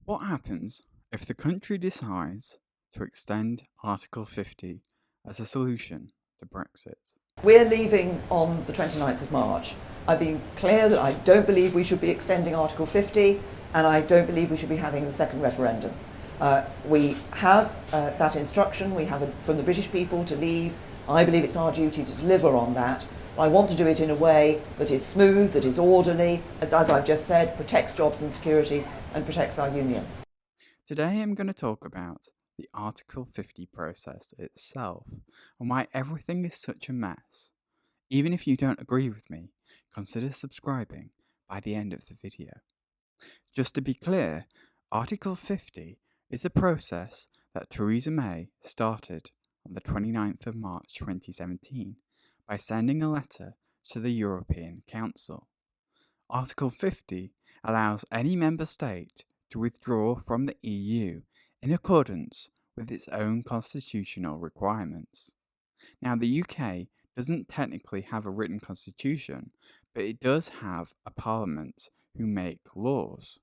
What happens if the country decides to extend Article 50 as a solution to Brexit? We're leaving on the 29th of March. I've been clear that I don't believe we should be extending Article 50 and I don't believe we should be having the second referendum. We have that instruction, we have it from the British people to leave. I believe it's our duty to deliver on that. I want to do it in a way that is smooth, that is orderly, as I've just said, protects jobs and security and protects our union. Today I'm going to talk about the Article 50 process itself and why everything is such a mess. Even if you don't agree with me, consider subscribing by the end of the video. Just to be clear, Article 50 is the process that Theresa May started on the 29th of March 2017 by sending a letter to the European Council. Article 50 allows any member state to withdraw from the EU in accordance with its own constitutional requirements. Now, the UK doesn't technically have a written constitution, but it does have a parliament who make laws.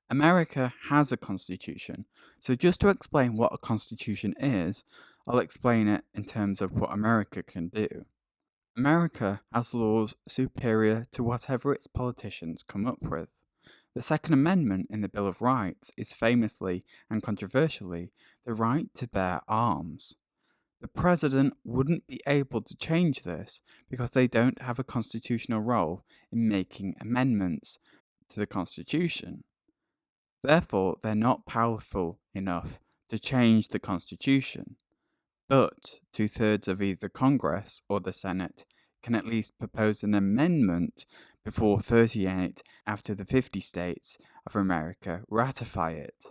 America has a constitution, so just to explain what a constitution is, I'll explain it in terms of what America can do. America has laws superior to whatever its politicians come up with. The Second Amendment in the Bill of Rights is famously and controversially the right to bear arms. The president wouldn't be able to change this because they don't have a constitutional role in making amendments to the Constitution. Therefore, they're not powerful enough to change the Constitution. But 2/3 of either Congress or the Senate can at least propose an amendment before 38 out of the 50 states of America ratify it.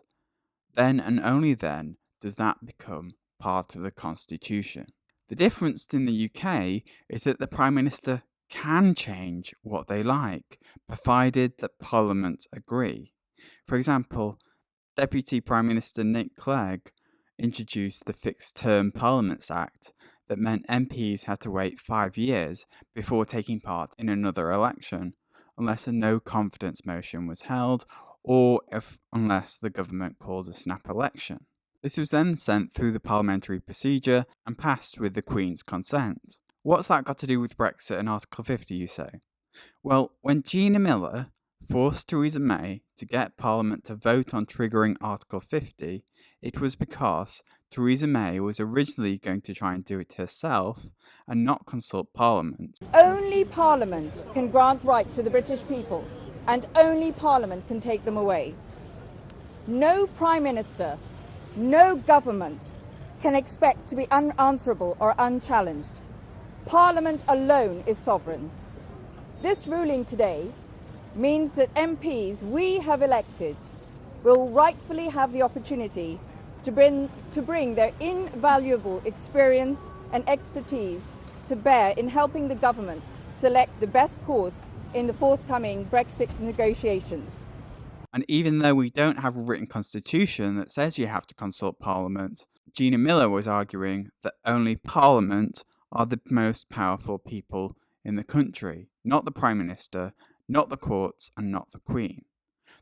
Then and only then does that become part of the Constitution. The difference in the UK is that the Prime Minister can change what they like, provided that Parliament agree. For example, Deputy Prime Minister Nick Clegg introduced the Fixed Term Parliaments Act that meant MPs had to wait 5 years before taking part in another election, unless a no confidence motion was held or unless the government called a snap election. This was then sent through the parliamentary procedure and passed with the Queen's consent. What's that got to do with Brexit and Article 50, you say? Well, when Gina Miller forced Theresa May to get Parliament to vote on triggering Article 50, it was because Theresa May was originally going to try and do it herself and not consult Parliament. Only Parliament can grant rights to the British people, and only Parliament can take them away. No Prime Minister, no government can expect to be unanswerable or unchallenged. Parliament alone is sovereign. This ruling today means that MPs we have elected will rightfully have the opportunity to bring their invaluable experience and expertise to bear in helping the government select the best course in the forthcoming Brexit negotiations. And even though we don't have a written constitution that says you have to consult Parliament, Gina Miller was arguing that only Parliament are the most powerful people in the country, not the Prime Minister, not the courts, and not the Queen.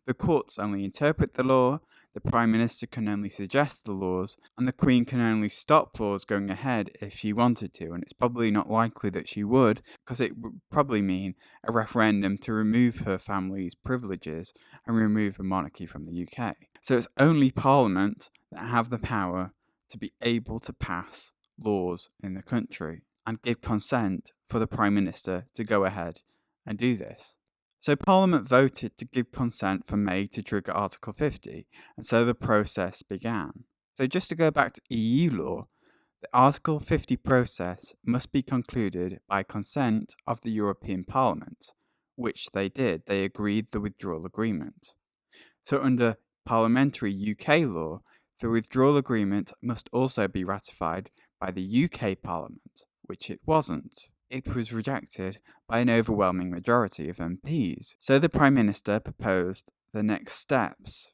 The courts only interpret the law, the Prime Minister can only suggest the laws, and the Queen can only stop laws going ahead if she wanted to, and it's probably not likely that she would, because it would probably mean a referendum to remove her family's privileges and remove a monarchy from the UK. So it's only Parliament that have the power to be able to pass laws in the country and give consent for the Prime Minister to go ahead and do this. So Parliament voted to give consent for May to trigger Article 50, and so the process began. So just to go back to EU law, the Article 50 process must be concluded by consent of the European Parliament, which they did. They agreed the Withdrawal Agreement. So under parliamentary UK law, the Withdrawal Agreement must also be ratified by the UK Parliament, which it wasn't. It was rejected by an overwhelming majority of MPs. So the Prime Minister proposed the next steps.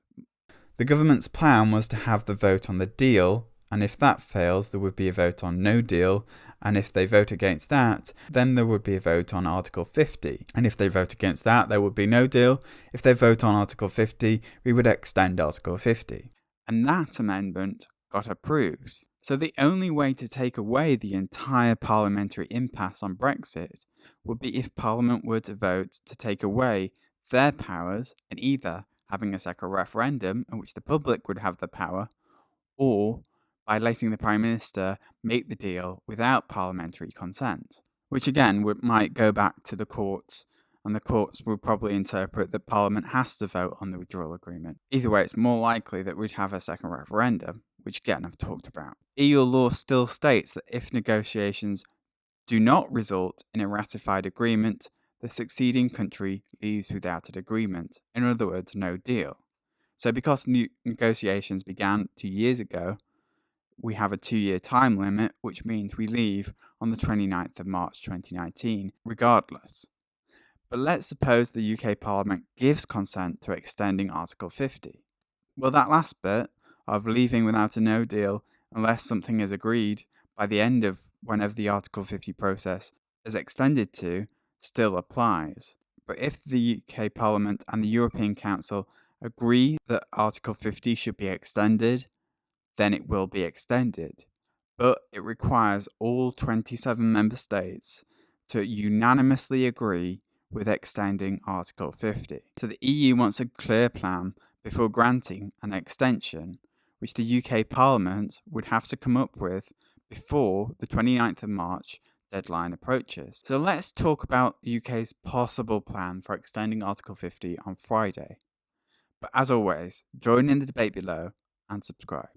The government's plan was to have the vote on the deal, and if that fails, there would be a vote on no deal, And if they vote against that, then there would be a vote on Article 50. And if they vote against that, there would be no deal. If they vote on Article 50, we would extend Article 50. And that amendment got approved. So the only way to take away the entire parliamentary impasse on Brexit would be if Parliament were to vote to take away their powers and either having a second referendum in which the public would have the power, or by letting the Prime Minister make the deal without parliamentary consent, which again might go back to the courts, and the courts will probably interpret that Parliament has to vote on the withdrawal agreement. Either way, it's more likely that we'd have a second referendum, which again I've talked about. EU law still states that if negotiations do not result in a ratified agreement, the succeeding country leaves without an agreement. In other words, no deal. So because negotiations began 2 years ago, we have a 2-year time limit, which means we leave on the 29th of March 2019, regardless. But let's suppose the UK Parliament gives consent to extending Article 50. Well, that last bit of leaving without a no deal unless something is agreed by the end of whenever the Article 50 process is extended to still applies. But if the UK Parliament and the European Council agree that Article 50 should be extended, then it will be extended. But it requires all 27 member states to unanimously agree with extending Article 50. So the EU wants a clear plan before granting an extension, which the UK Parliament would have to come up with before the 29th of March deadline approaches. So let's talk about the UK's possible plan for extending Article 50 on Friday. But as always, join in the debate below and subscribe.